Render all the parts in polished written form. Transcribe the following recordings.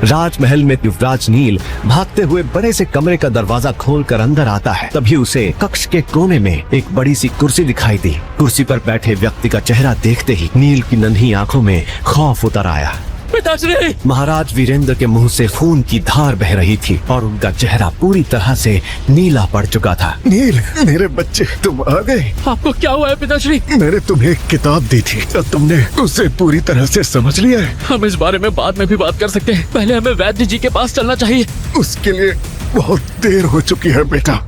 राजमहल में युवराज नील भागते हुए बड़े से कमरे का दरवाजा खोलकर अंदर आता है। तभी उसे कक्ष के कोने में एक बड़ी सी कुर्सी दिखाई दी। कुर्सी पर बैठे व्यक्ति का चेहरा देखते ही नील की नन्ही आंखों में खौफ उतर आया। पिताश्री! महाराज वीरेंद्र के मुंह से खून की धार बह रही थी और उनका चेहरा पूरी तरह से नीला पड़ चुका था। नील, मेरे बच्चे, तुम आ गए। आपको क्या हुआ है पिताश्री? मैंने तुम्हें एक किताब दी थी और तुमने उसे पूरी तरह से समझ लिया है। हम इस बारे में बाद में भी बात कर सकते हैं, पहले हमें वैद्य जी के पास चलना चाहिए। उसके लिए बहुत देर हो चुकी है बेटा।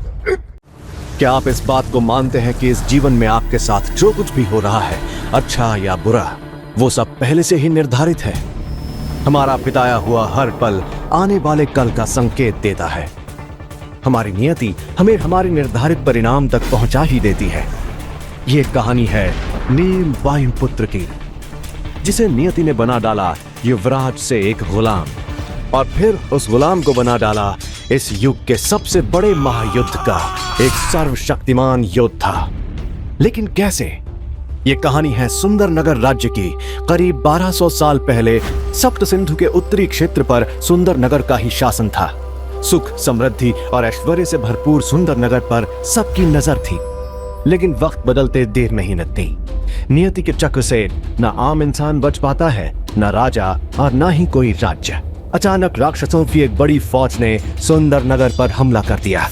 क्या आप इस बात को मानते हैं कि इस जीवन में आपके साथ जो कुछ भी हो रहा है, अच्छा या बुरा, वो सब पहले से ही निर्धारित है? हमारा बिताया हुआ हर पल आने वाले कल का संकेत देता है। हमारी नियति हमें हमारे निर्धारित परिणाम तक पहुंचा ही देती है। ये कहानी है नील वायुपुत्र की, जिसे नियति ने बना डाला युवराज से एक गुलाम, और फिर उस गुलाम को बना डाला इस युग के सबसे बड़े महायुद्ध का एक सर्वशक्तिमान योद्धा। लेकिन कैसे? ये कहानी है सुंदर नगर राज्य की। करीब 1200 साल पहले सप्त सिंधु के उत्तरी क्षेत्र पर सुंदर नगर का ही शासन था। सुख, समृद्धि और ऐश्वर्य से भरपूर सुंदर नगर पर सबकी नजर थी। लेकिन वक्त बदलते देर नहीं लगती। नियति के चक्र से न आम इंसान बच पाता है, न राजा और न ही कोई राज्य। अचानक राक्षसों की एक बड़ी फौज ने सुंदर नगर पर हमला कर दिया।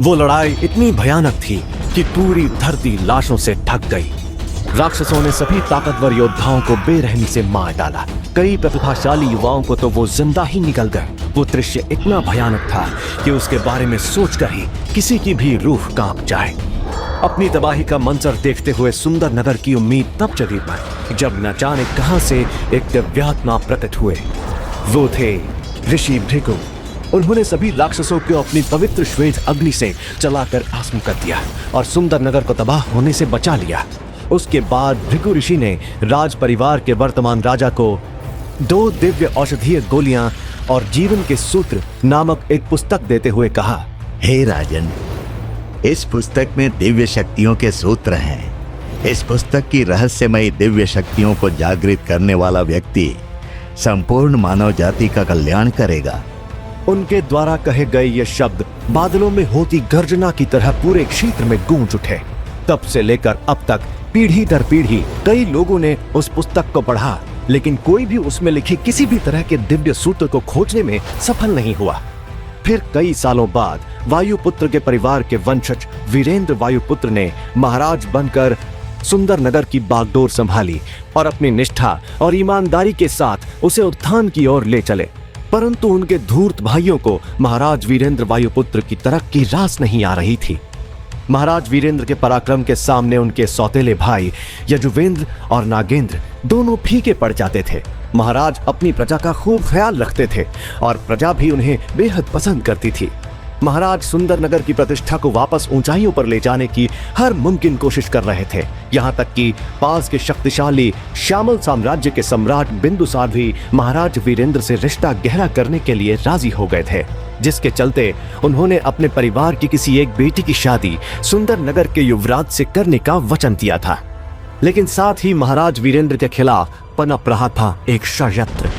वो लड़ाई इतनी भयानक थी कि पूरी धरती लाशों से ढक गई। राक्षसों ने सभी ताकतवर योद्धाओं को बेरहमी से मार डाला। कई प्रतिभाशाली युवाओं को तो वो जिंदा ही निकल गए। वो दृश्य इतना भयानक था कि उसके बारे में सोचकर ही किसी की भी रूह कांप जाए। अपनी तबाही का मंजर देखते हुए सुंदर नगर की उम्मीद तब जगी पाई जब न जाने कहां से एक दिव्यात्मा प्रकट हुए। वो थे ऋषि भृगु। उन्होंने सभी राक्षसों को अपनी पवित्र श्वेत अग्नि से जलाकर भस्म कर दिया और सुंदर नगर को तबाह होने से बचा लिया। उसके बाद भृगु ऋषि ने राज परिवार के वर्तमान राजा को 2 दिव्य औषधीय गोलियां और जीवन के सूत्र नामक एक पुस्तक देते हुए कहा, हे राजन, इस पुस्तक में दिव्य शक्तियों के सूत्र हैं। इस पुस्तक की रहस्यमयी दिव्य शक्तियों को जागृत करने वाला व्यक्ति संपूर्ण मानव जाति का कल्याण करेगा। उनके द्वारा कहे गए ये शब्द बादलों में होती गर्जना की तरह पूरे क्षेत्र में गूंज उठे। तब से लेकर अब तक पीढ़ी दर पीढ़ी कई लोगों ने उस पुस्तक को पढ़ा, लेकिन कोई भी उसमें लिखी किसी भी तरह के दिव्य सूत्र को खोजने में सफल नहीं हुआ। फिर कई सालों बाद वायुपुत्र के परिवार के वंशज वीरेंद्र वायुपुत्र ने महाराज बनकर सुंदर नगर की बागडोर संभाली और अपनी निष्ठा और ईमानदारी के साथ उसे उत्थान की ओर ले चले। परंतु उनके धूर्त भाइयों को महाराज वीरेंद्र वायुपुत्र की तरक्की रास नहीं आ रही थी। महाराज वीरेंद्र के पराक्रम के सामने उनके सौतेले भाई यजुवेंद्र और नागेंद्र दोनों फीके पड़ जाते थे। महाराज अपनी प्रजा का खूब ख्याल रखते थे और प्रजा भी उन्हें बेहद पसंद करती थी। महाराज सुंदर नगर की प्रतिष्ठा को वापस ऊंचाइयों पर ले जाने की हर मुमकिन कोशिश कर रहे थे। यहाँ तक कि पास के शक्तिशाली श्यामल साम्राज्य के सम्राट बिंदुसार भी महाराज वीरेंद्र से रिश्ता गहरा करने के लिए राजी हो गए थे, जिसके चलते उन्होंने अपने परिवार की किसी एक बेटी की शादी सुंदर नगर के युवराज से करने का वचन दिया था। लेकिन साथ ही महाराज वीरेंद्र के खिलाफ पनप रहा था एक षड्यंत्र।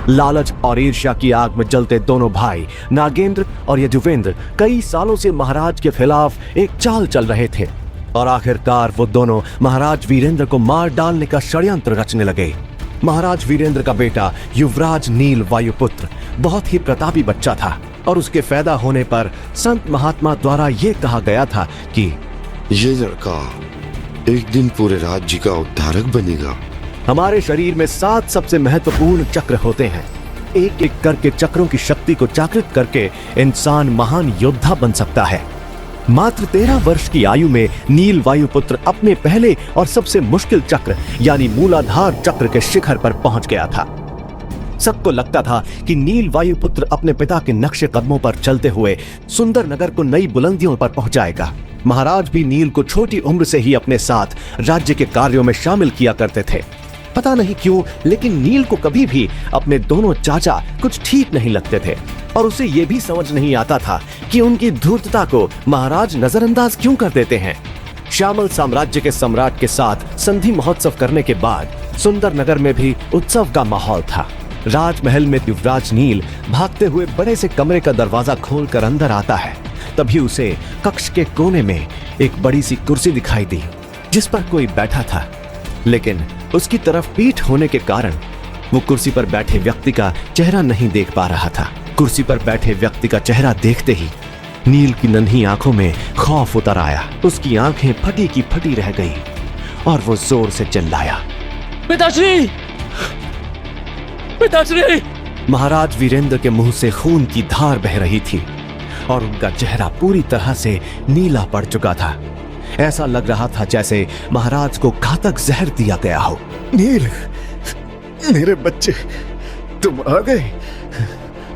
लालच और ईर्ष्या की आग में जलते दोनों भाई नागेंद्र और यजुवेंद्र कई सालों से महाराज के खिलाफ एक चाल चल रहे थे और आखिरकार वो दोनों महाराज वीरेंद्र को मार डालने का षड्यंत्र रचने लगे। महाराज वीरेंद्र का बेटा युवराज नील वायुपुत्र बहुत ही प्रतापी बच्चा था और उसके पैदा होने पर संत महात्मा द्वारा ये कहा गया था कि ये लड़का एक दिन पूरे राज्य का उद्धारक बनेगा। हमारे शरीर में 7 सबसे महत्वपूर्ण चक्र होते हैं। एक एक करके चक्रों की शक्ति को जागृत करके इंसान महान योद्धा बन सकता है। मात्र 13 वर्ष की आयु में नील वायुपुत्र अपने पहले और सबसे मुश्किल चक्र यानी मूलाधार चक्र के शिखर पर पहुंच गया था। सबको लगता था कि नील वायुपुत्र अपने पिता के नक्शे कदमों पर चलते हुए सुंदर नगर को नई बुलंदियों पर पहुंचाएगा। महाराज भी नील को छोटी उम्र से ही अपने साथ राज्य के कार्यों में शामिल किया करते थे। पता नहीं क्यों, लेकिन नील को कभी भी अपने दोनों चाचा कुछ ठीक नहीं लगते थे और उसे यह भी समझ नहीं आता था कि उनकी धूर्तता को महाराज नजरअंदाज क्यों कर देते हैं। श्यामल साम्राज्य के सम्राट के साथ संधि महोत्सव करने के बाद सुंदर नगर में भी उत्सव का माहौल था। राजमहल में युवराज नील भागते हुए बड़े से कमरे का दरवाजा खोलकर अंदर आता है। तभी उसे कक्ष के कोने में एक बड़ी सी कुर्सी दिखाई दी जिस पर कोई बैठा था, लेकिन उसकी तरफ पीठ होने के कारण वो कुर्सी पर बैठे व्यक्ति का चेहरा नहीं देख पा रहा था। कुर्सी पर बैठे व्यक्ति का चेहरा देखते ही नील की नन्ही आंखों में खौफ उतर आया। उसकी आंखें फटी की फटी रह गई और वो जोर से चिल्लाया, पिताश्री! पिताश्री! महाराज वीरेंद्र के मुंह से खून की धार बह रही थी और उनका चेहरा पूरी तरह से नीला पड़ चुका था। ऐसा लग रहा था जैसे महाराज को घातक जहर दिया गया हो। नील, मेरे बच्चे, तुम आ गए।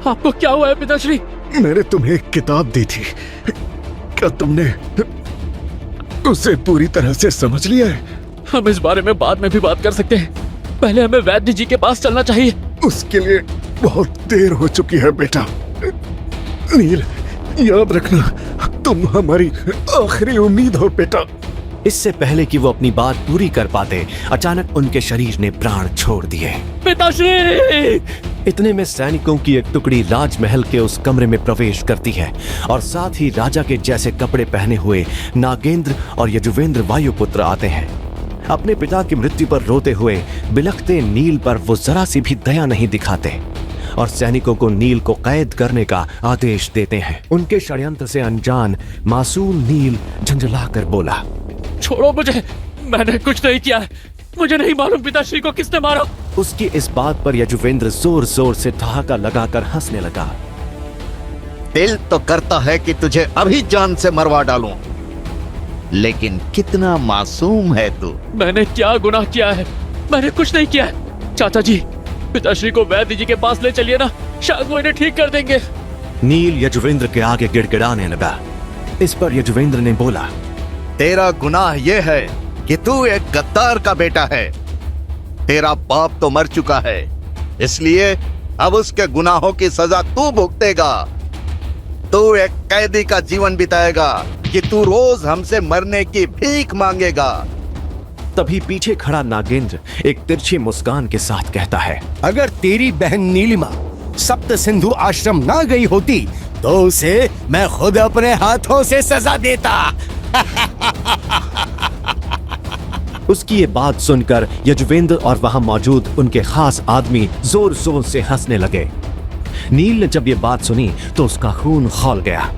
आपको क्या हुआ है पिताश्री? मैंने तुम्हें एक किताब दी थी, क्या तुमने उसे पूरी तरह से समझ लिया है? हम इस बारे में बाद में भी बात कर सकते हैं, पहले हमें वैद्य जी के पास चलना चाहिए। उसके लिए बहुत देर हो चुकी है बेटा। नील, याद रखना, तुम हमारी आखिरी उम्मीद हो बेटा। इससे पहले कि वो अपनी बात पूरी कर पाते, अचानक उनके शरीर ने प्राण छोड़ दिए। पिताश्री! इतने में सैनिकों की एक टुकड़ी राजमहल के उस कमरे में प्रवेश करती है और साथ ही राजा के जैसे कपड़े पहने हुए नागेंद्र और यजुवेंद्र वायुपुत्र आते हैं। अपने पिता की मृत्यु पर रोते हुए बिलखते नील पर वो जरा सी भी दया नहीं दिखाते और सैनिकों को नील को कैद करने का आदेश देते हैं। उनके षड्यंत्र से अनजान मासूम नील झंझलाकर बोला, छोड़ो मुझे, मैंने कुछ नहीं किया है, मुझे नहीं मालूम पिताश्री को किसने मारा। उसकी इस बात पर यजुवेंद्र जोर जोर से ठहाका लगाकर हंसने लगा। दिल तो करता है कि तुझे अभी जान से मरवा डालूं, लेकिन कितना मासूम है तू। मैंने क्या गुनाह किया है? मैंने कुछ नहीं किया है। चाचा जी, पिताश्री को वैद्य जी के पास ले चलिए ना, शायद वो इन्हें ठीक कर देंगे। नील यजुवेंद्र के आगे गिड़गिड़ाने लगा। इस पर यजुवेंद्र ने बोला, तेरा गुनाह यह है कि तू एक गद्दार का बेटा है। तेरा बाप तो मर चुका है, इसलिए अब उसके गुनाहों की सजा तू भुगतेगा। तू एक कैदी का जीवन बिताएगा कि तू रोज हमसे मरने की भीख मांगेगा। तभी पीछे खड़ा नागेंद्र एक तिरछी मुस्कान के साथ कहता है, अगर तेरी बहन नीलिमा सप्त सिंधु आश्रम ना गई होती तो उसे मैं खुद अपने हाथों से सजा देता। उसकी ये बात सुनकर यजुवेंद्र और वहां मौजूद उनके खास आदमी जोर जोर से हंसने लगे। नील ने जब ये बात सुनी तो उसका खून खौल गया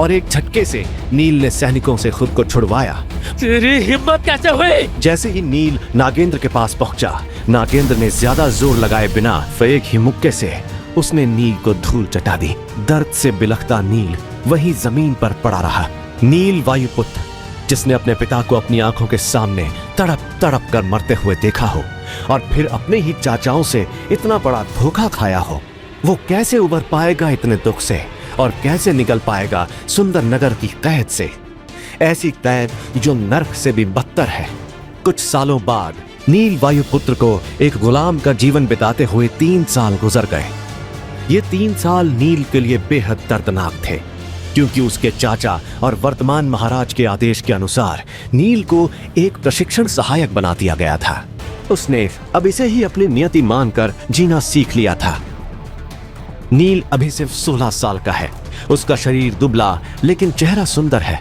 और एक झटके से नील ने सैनिकों से खुद को छुड़वाया। तेरी हिम्मत कैसे हुई? जैसे ही नील नागेंद्र के पास पहुंचा, नागेंद्र ने ज्यादा जोर लगाए बिना एक ही मुक्के से उसने नील को धूल चटा दी। दर्द से बिलखता नील वहीं जमीन पर पड़ा रहा। नील वायुपुत्र, जिसने अपने पिता को अपनी आंखों के सामने तड़प तड़प कर मरते हुए देखा हो और फिर अपने ही चाचाओं से इतना बड़ा धोखा खाया हो, वो कैसे उबर पाएगा इतने दुख से और कैसे निकल पाएगा सुंदर नगर की कैद से, ऐसी कैद जो नर्क से भी बदतर है। कुछ सालों बाद नील वायुपुत्र को एक गुलाम का जीवन बिताते हुए 3 साल गुजर गए। ये 3 साल नील के लिए बेहद दर्दनाक थे, क्योंकि उसके चाचा और वर्तमान महाराज के आदेश के अनुसार नील को एक प्रशिक्षण सहायक बना दिया गया था। उसने अब इसे ही अपनी नियति मानकर जीना सीख लिया था। नील अभी सिर्फ 16 साल का है। उसका शरीर दुबला लेकिन चेहरा सुंदर है।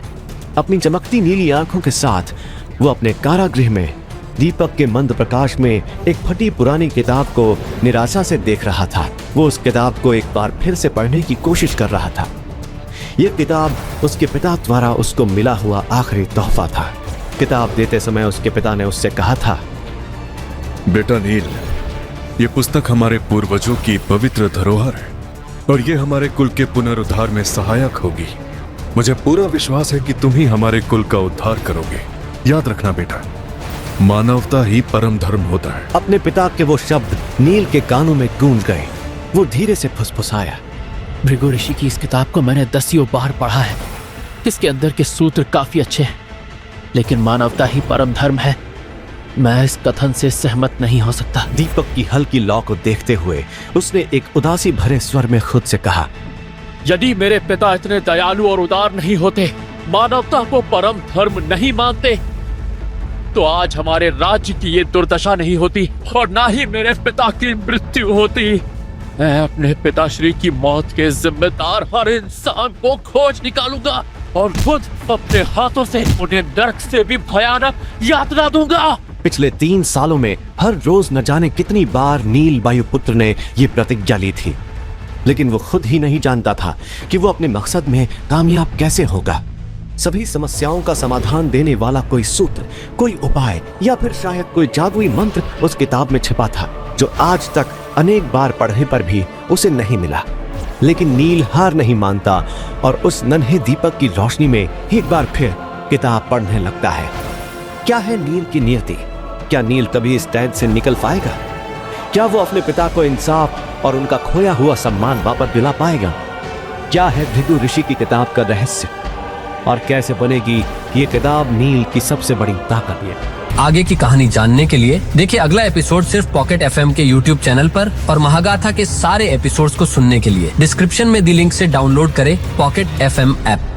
अपनी चमकती नीली आंखों के साथ वो अपने कारागृह में दीपक के मंद प्रकाश में एक फटी पुरानी किताब को निराशा से देख रहा था। वो उस किताब को एक बार फिर से पढ़ने की कोशिश कर रहा था। यह किताब उसके पिता द्वारा उसको मिला हुआ आखिरी तोहफा था। किताब देते समय उसके पिता ने उससे कहा था, बेटा नील, ये पुस्तक हमारे पूर्वजों की पवित्र धरोहर है और ये हमारे कुल के पुनरुद्धार में सहायक होगी। मुझे पूरा विश्वास है कि तुम ही हमारे कुल का उद्धार करोगे। याद रखना बेटा, मानवता ही परम धर्म होता है। अपने पिता के वो शब्द नील के कानों में गूंज गए। वो धीरे से फुसफुसाया, भृगु ऋषि की इस किताब को मैंने 10 बार पढ़ा है। इसके अंदर के सूत्र काफी अच्छे हैं, लेकिन मानवता ही परम धर्म है। मैं इस कथन से सहमत नहीं हो सकता। दीपक की हल्की लौ को देखते हुए उसने एक उदासी भरे स्वर में खुद से कहा, यदि मेरे पिता इतने दयालु और उदार नहीं होते, मानवता को परम धर्म नहीं मानते, तो आज हमारे राज्य की ये दुर्दशा नहीं होती और ना ही मेरे पिता की मृत्यु होती। मैं अपने पिताश्री की मौत के जिम्मेदार हर इंसान को खोज निकालूंगा और खुद अपने हाथों से उन्हें नरक से भी भयानक यातना दूंगा। पिछले 3 सालों में हर रोज न जाने कितनी बार नील वायुपुत्र ने ये प्रतिज्ञा ली थी, लेकिन वो खुद ही नहीं जानता था कि वो अपने मकसद में कामयाब कैसे होगा। सभी समस्याओं का समाधान देने वाला कोई सूत्र, कोई उपाय या फिर शायद कोई जादुई मंत्र उस किताब में छिपा था, जो आज तक अनेक बार पढ़ने पर भी उसे नहीं मिला। लेकिन नील हार नहीं मानता और उस नन्हे दीपक की रोशनी में एक बार फिर किताब पढ़ने लगता है। क्या है नील की नियति? क्या नील कभी इस कैद से निकल पाएगा? क्या वो अपने पिता को इंसाफ और उनका खोया हुआ सम्मान वापस दिला पाएगा? क्या है भृगु ऋषि की किताब का रहस्य और कैसे बनेगी ये किताब नील की सबसे बड़ी ताकत? है आगे की कहानी जानने के लिए देखिए अगला एपिसोड सिर्फ पॉकेट एफएम के यूट्यूब चैनल पर, और महागाथा के सारे एपिसोड्स को सुनने के लिए डिस्क्रिप्शन में दी लिंक से डाउनलोड करें पॉकेट एफएम ऐप।